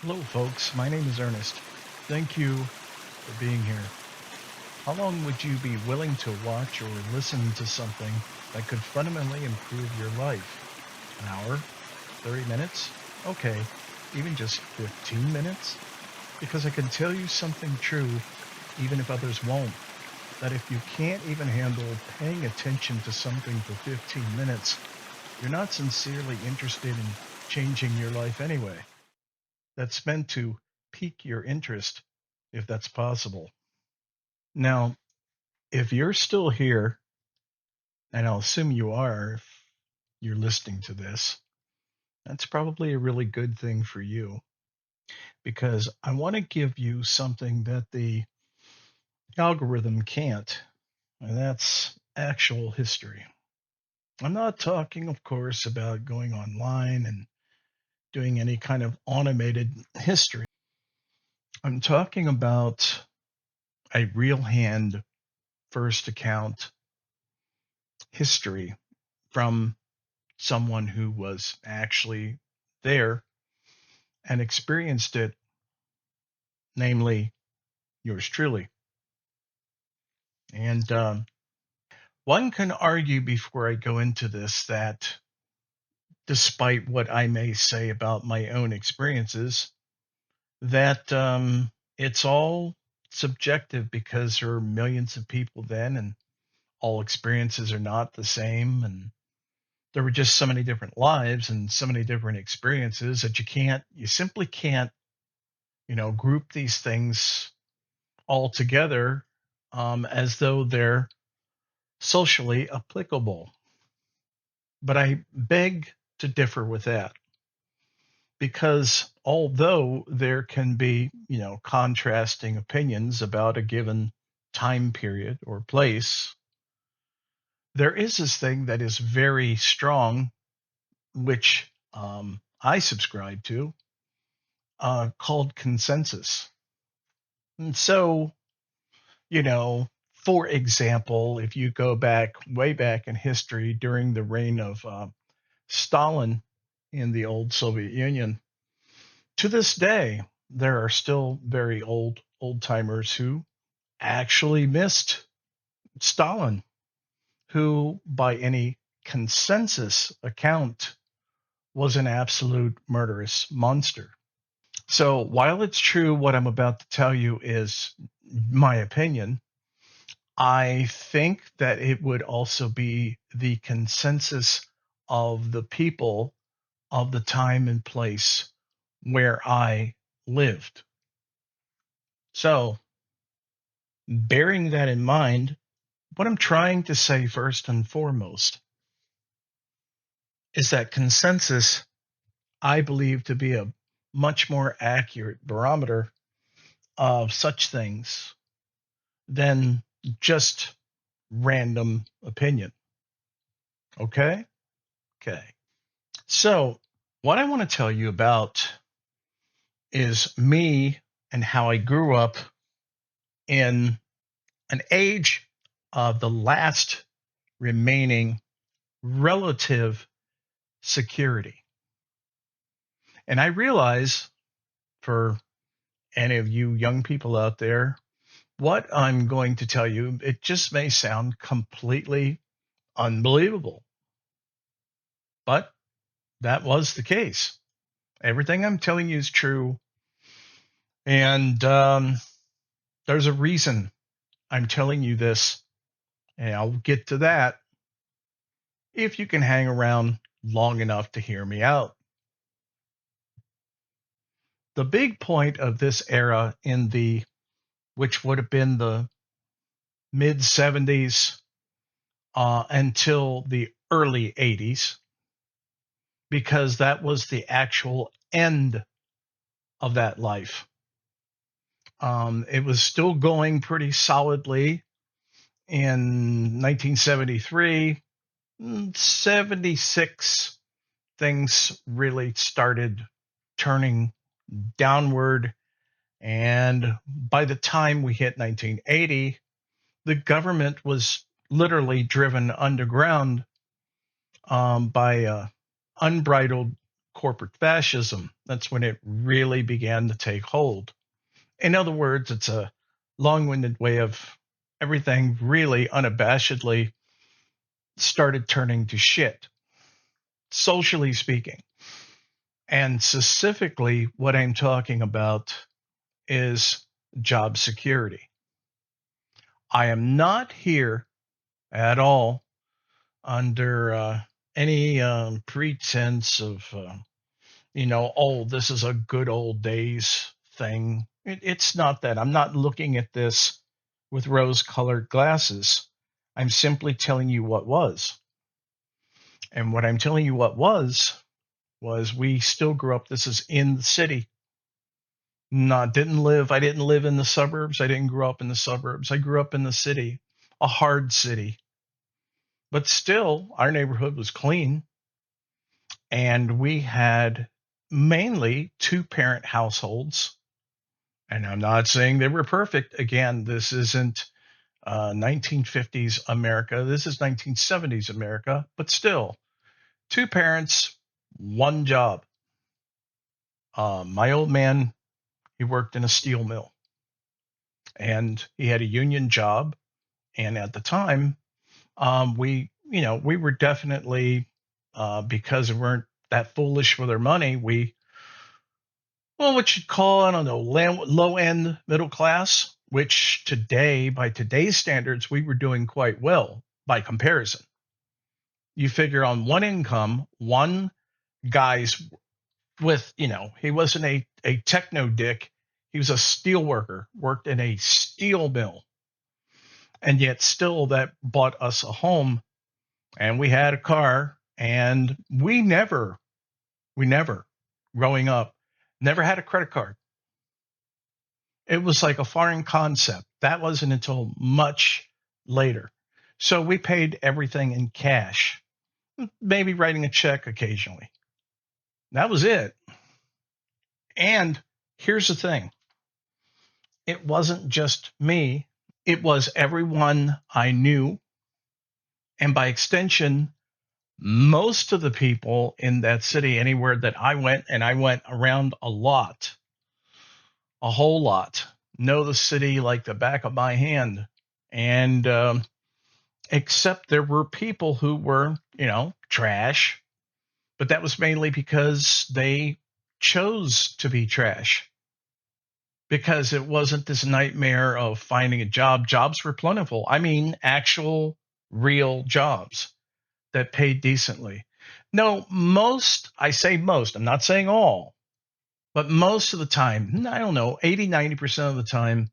Hello, folks. My name is Ernest. Thank you for being here. How long would you be willing to watch or listen to something that could fundamentally improve your life? An hour? 30 minutes? Okay. Even just 15 minutes? Because I can tell you something true, even if others won't, that if you can't even handle paying attention to something for 15 minutes, you're not sincerely interested in changing your life anyway. That's meant to pique your interest, if that's possible. Now, if you're still here, and I'll assume you are if you're listening to this, that's probably a really good thing for you because I want to give you something that the algorithm can't, and that's actual history. I'm not talking, of course, about going online and doing any kind of automated history. I'm talking about a real hand first account history from someone who was actually there and experienced it, namely yours truly. And one can argue before I go into this that despite what I may say about my own experiences, that it's all subjective because there are millions of people then and all experiences are not the same. And there were just so many different lives and so many different experiences that you simply can't, group these things all together as though they're socially applicable. But I beg to differ with that because although there can be, contrasting opinions about a given time period or place, there is this thing that is very strong, which I subscribe to, called consensus. And so, you know, for example, if you go back way back in history during the reign of Stalin in the old Soviet Union, to this day, there are still very old timers who actually missed Stalin, who, by any consensus account, was an absolute murderous monster. So while it's true what I'm about to tell you is my opinion, I think that it would also be the consensus of the people of the time and place where I lived. So, bearing that in mind, what I'm trying to say first and foremost is that consensus I believe to be a much more accurate barometer of such things than just random opinion. Okay? Okay. So, what I want to tell you about is me and how I grew up in an age of the last remaining relative security. And I realize for any of you young people out there, what I'm going to tell you, it just may sound completely unbelievable, but that was the case. Everything I'm telling you is true. And there's a reason I'm telling you this, and I'll get to that if you can hang around long enough to hear me out. The big point of this era which would have been the mid 70s until the early 80s, because that was the actual end of that life. It was still going pretty solidly in 1973. 76, things really started turning downward. And by the time we hit 1980, the government was literally driven underground by unbridled corporate fascism. That's when it really began to take hold. In other words, it's a long-winded way of everything really unabashedly started turning to shit, socially speaking. And specifically, what I'm talking about is job security. I am not here at all under any pretense of, oh, this is a good old days thing. It's not that. I'm not looking at this with rose colored glasses. I'm simply telling you what was. And what I'm telling you what was we still grew up. This is in the city. I didn't live in the suburbs. I didn't grow up in the suburbs. I grew up in the city, a hard city. But still, our neighborhood was clean. And we had mainly two-parent households. And I'm not saying they were perfect. Again, this isn't 1950s America. This is 1970s America. But still, two parents, one job. My old man, he worked in a steel mill. And he had a union job. And at the time, we were definitely, because we weren't that foolish with our money, what you'd call, I don't know, low end middle class, which today, by today's standards, we were doing quite well by comparison. You figure on one income, one guy's with, he wasn't a techno dick. He was a steel worker, worked in a steel mill. And yet still that bought us a home, and we had a car, and we never, growing up, never had a credit card. It was like a foreign concept. That wasn't until much later. So we paid everything in cash, maybe writing a check occasionally. That was it. And here's the thing. It wasn't just me. It was everyone I knew. And by extension, most of the people in that city, anywhere that I went, and I went around a lot, a whole lot, know the city like the back of my hand. And except there were people who were, trash, but that was mainly because they chose to be trash, because it wasn't this nightmare of finding a job. Jobs were plentiful. I mean, actual, real jobs that paid decently. No, I say most, I'm not saying all, but most of the time, I don't know, 80, 90% of the time,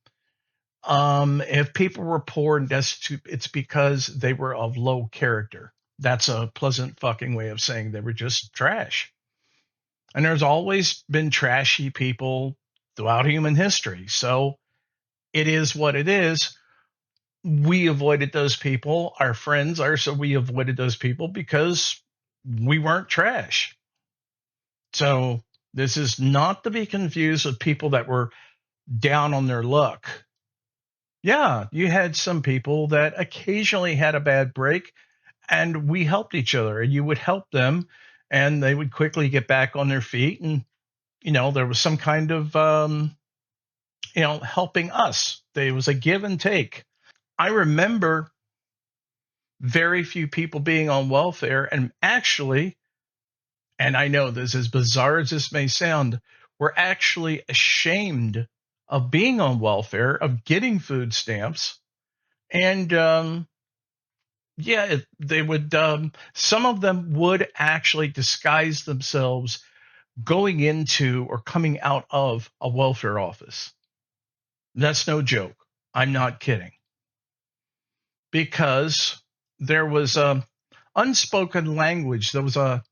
if people were poor and destitute, it's because they were of low character. That's a pleasant fucking way of saying they were just trash. And there's always been trashy people throughout human history. So it is what it is. We avoided those people. Our friends are, so we avoided those people because we weren't trash. So this is not to be confused with people that were down on their luck. Yeah, you had some people that occasionally had a bad break, and we helped each other, and you would help them, and they would quickly get back on their feet. And, there was some kind of, helping us. There was a give and take. I remember very few people being on welfare, and actually, and I know this, as bizarre as this may sound, we're actually ashamed of being on welfare, of getting food stamps. And they would, some of them would actually disguise themselves going into or coming out of a welfare office. That's no joke. I'm not kidding. Because there was a unspoken language. There was an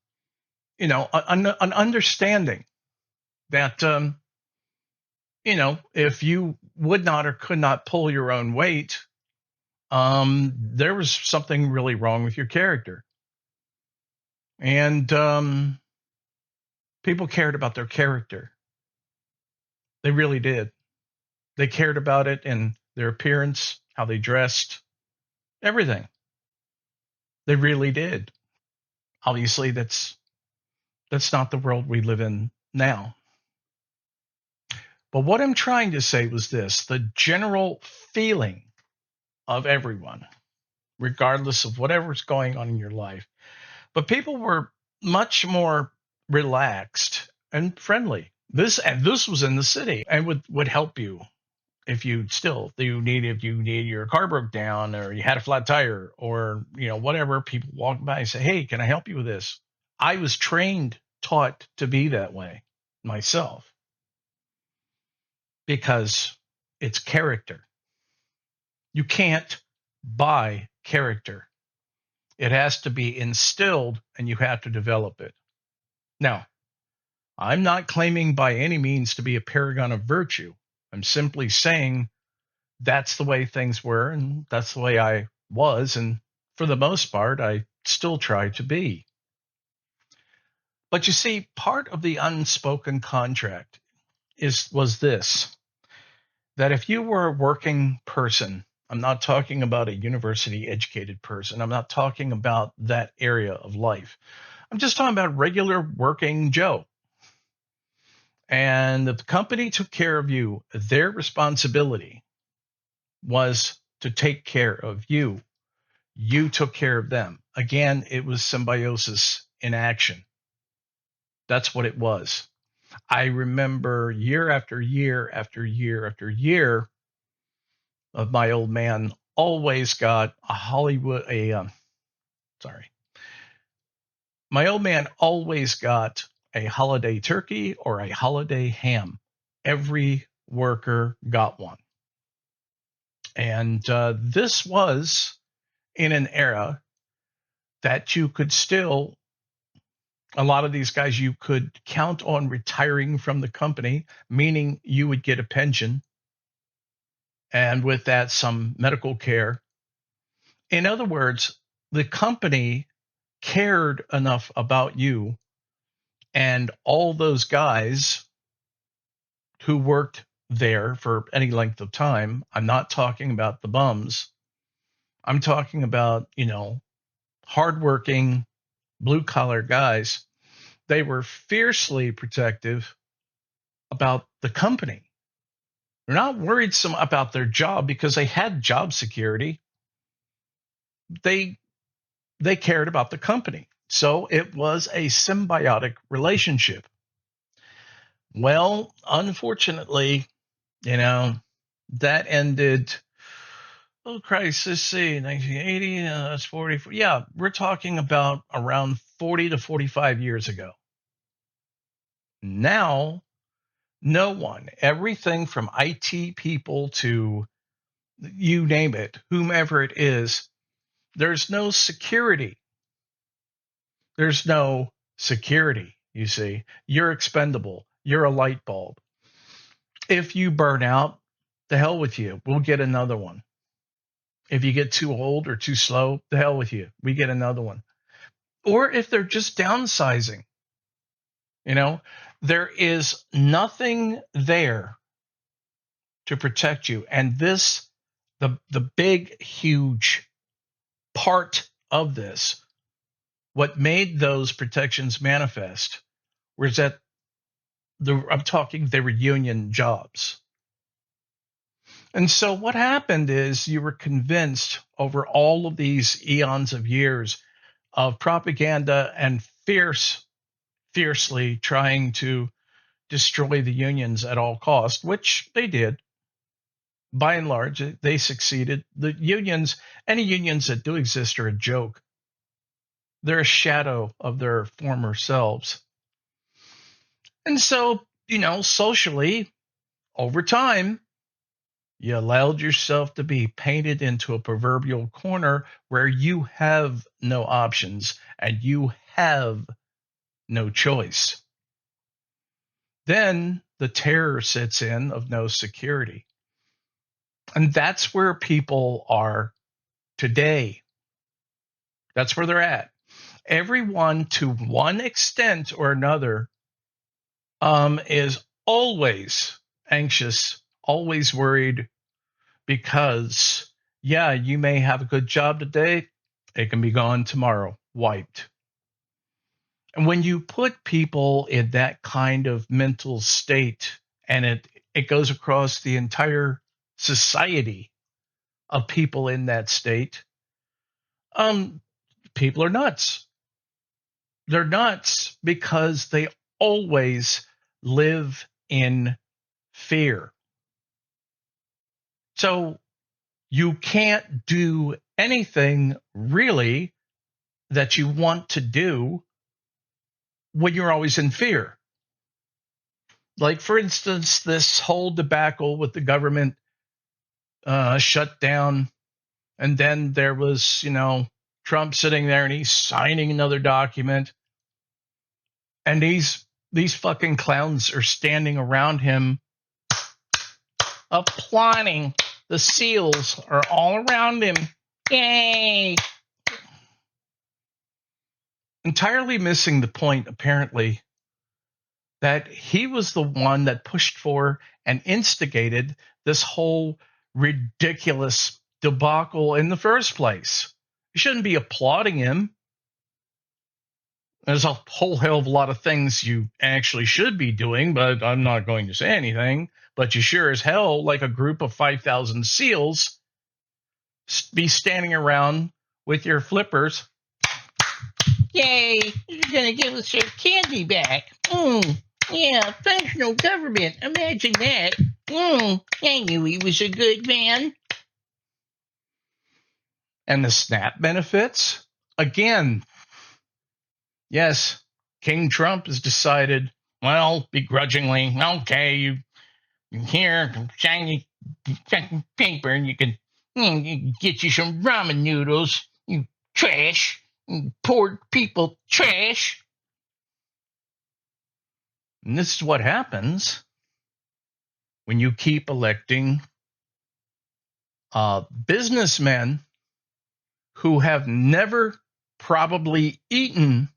understanding that, if you would not or could not pull your own weight, there was something really wrong with your character. And people cared about their character. They really did. They cared about it in their appearance, how they dressed, everything. They really did. Obviously, that's That's not the world we live in now. But what I'm trying to say was this: the general feeling of everyone, regardless of whatever's going on in your life, but people were much more relaxed and friendly. This was in the city and would help you if you need your car broke down or you had a flat tire or whatever. People walk by and say, "Hey, can I help you with this?" I was taught to be that way myself because it's character. You can't buy character. It has to be instilled and you have to develop it. Now, I'm not claiming by any means to be a paragon of virtue. I'm simply saying that's the way things were and that's the way I was. And for the most part, I still try to be. But you see, part of the unspoken contract was this: that if you were a working person, I'm not talking about a university educated person. I'm not talking about that area of life. I'm just talking about regular working Joe. And if the company took care of you, their responsibility was to take care of you. You took care of them. Again, it was symbiosis in action. That's what it was. I remember year after year after year after year of my old man always got my old man always got a holiday turkey or a holiday ham. Every worker got one. And this was in an era that you could still, a lot of these guys, you could count on retiring from the company, meaning you would get a pension. And with that, some medical care. In other words, the company cared enough about you and all those guys who worked there for any length of time. I'm not talking about the bums. I'm talking about, hardworking blue collar guys. They were fiercely protective about the company. They're not worried about their job because they had job security. They cared about the company. So it was a symbiotic relationship. Well, unfortunately, that ended. Oh Christ, let's see, 1980, that's 44. Yeah, we're talking about around 40 to 45 years ago. Now, no one, everything from IT people to you name it, whomever it is, there's no security. There's no security, you see. You're expendable. You're a light bulb. If you burn out, the hell with you. We'll get another one. If you get too old or too slow, the hell with you. We get another one. Or if they're just downsizing, there is nothing there to protect you. And the big, huge part of this, what made those protections manifest was that they were union jobs. And so what happened is you were convinced over all of these eons of years of propaganda and fiercely trying to destroy the unions at all costs, which they did. By and large, they succeeded. The unions, any unions that do exist, are a joke. They're a shadow of their former selves. And so, socially, over time, you allowed yourself to be painted into a proverbial corner where you have no options and you have no choice. Then the terror sets in of no security. And that's where people are today. That's where they're at. Everyone, to one extent or another, is always anxious, always worried, because, yeah, you may have a good job today. It can be gone tomorrow, wiped. And when you put people in that kind of mental state, and it goes across the entire society of people in that state, um, people are nuts. They're nuts because they always live in fear. So you can't do anything really that you want to do when you're always in fear. Like, for instance, this whole debacle with the government shut down. And then there was, Trump sitting there and he's signing another document. And these fucking clowns are standing around him applauding. The seals are all around him. Yay! Entirely missing the point, apparently, that he was the one that pushed for and instigated this whole ridiculous debacle in the first place. You shouldn't be applauding him. There's a whole hell of a lot of things you actually should be doing, but I'm not going to say anything. But you sure as hell, like a group of 5,000 seals, be standing around with your flippers. Yay, you're going to give us our candy back. Yeah, functional government. Imagine that. I knew he was a good man. And the SNAP benefits? Again, yes, King Trump has decided, well, begrudgingly, okay, you here, shiny paper, and you can get you some ramen noodles, you trash, you poor people trash. And this is what happens when you keep electing businessmen who have never probably eaten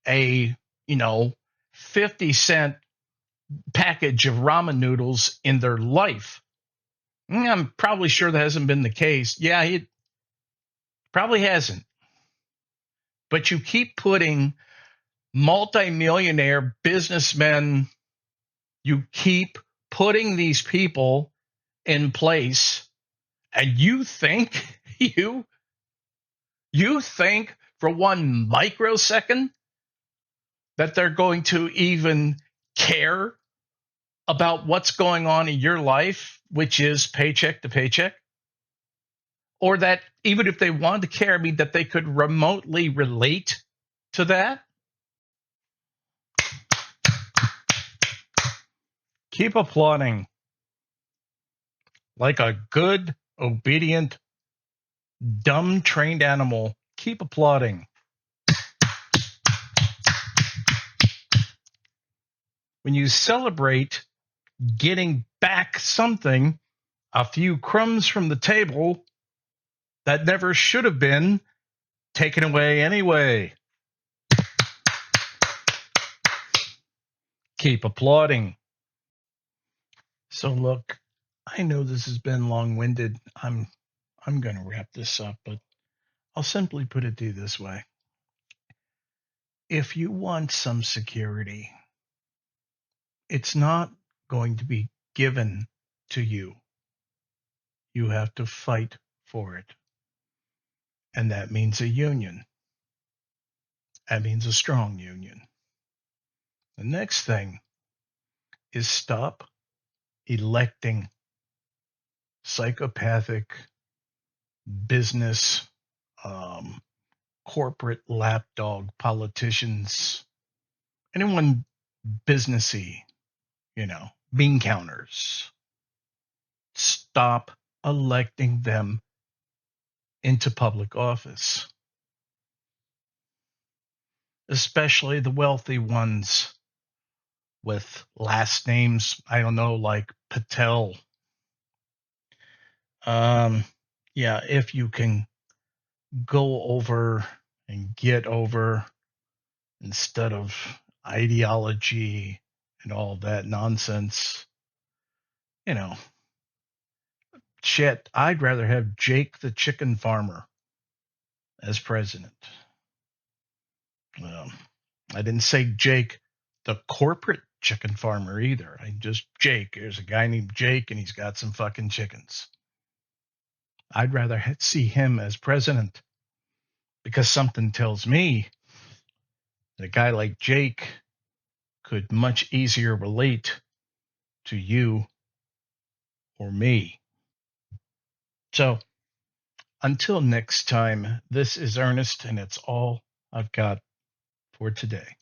a 50-cent package of ramen noodles in their life. I'm probably sure that hasn't been the case. Yeah, it probably hasn't. But you keep putting multi-millionaire businessmen, you keep putting these people in place, and you think you think for one microsecond that they're going to even care about what's going on in your life, which is paycheck to paycheck? Or that even if they wanted to care, that they could remotely relate to that? Keep applauding like a good, obedient, dumb trained animal. Keep applauding. When you celebrate getting back something, a few crumbs from the table that never should have been taken away anyway. Keep applauding. So look, I know this has been long-winded. I'm going to wrap this up, but I'll simply put it to you this way. If you want some security, it's not going to be given to you. You have to fight for it. And that means a union. That means a strong union. The next thing is stop electing psychopathic business, corporate lapdog politicians, anyone businessy, bean counters. Stop electing them into public office, especially the wealthy ones with last names, I don't know, like Patel. Yeah, if you can go over and get over instead of ideology and all that nonsense, shit, I'd rather have Jake the chicken farmer as president. I didn't say Jake, the corporate chicken farmer either. I just Jake. There's a guy named Jake, and he's got some fucking chickens. I'd rather see him as president because something tells me that a guy like Jake could much easier relate to you or me. So until next time, this is Ernest, and it's all I've got for today.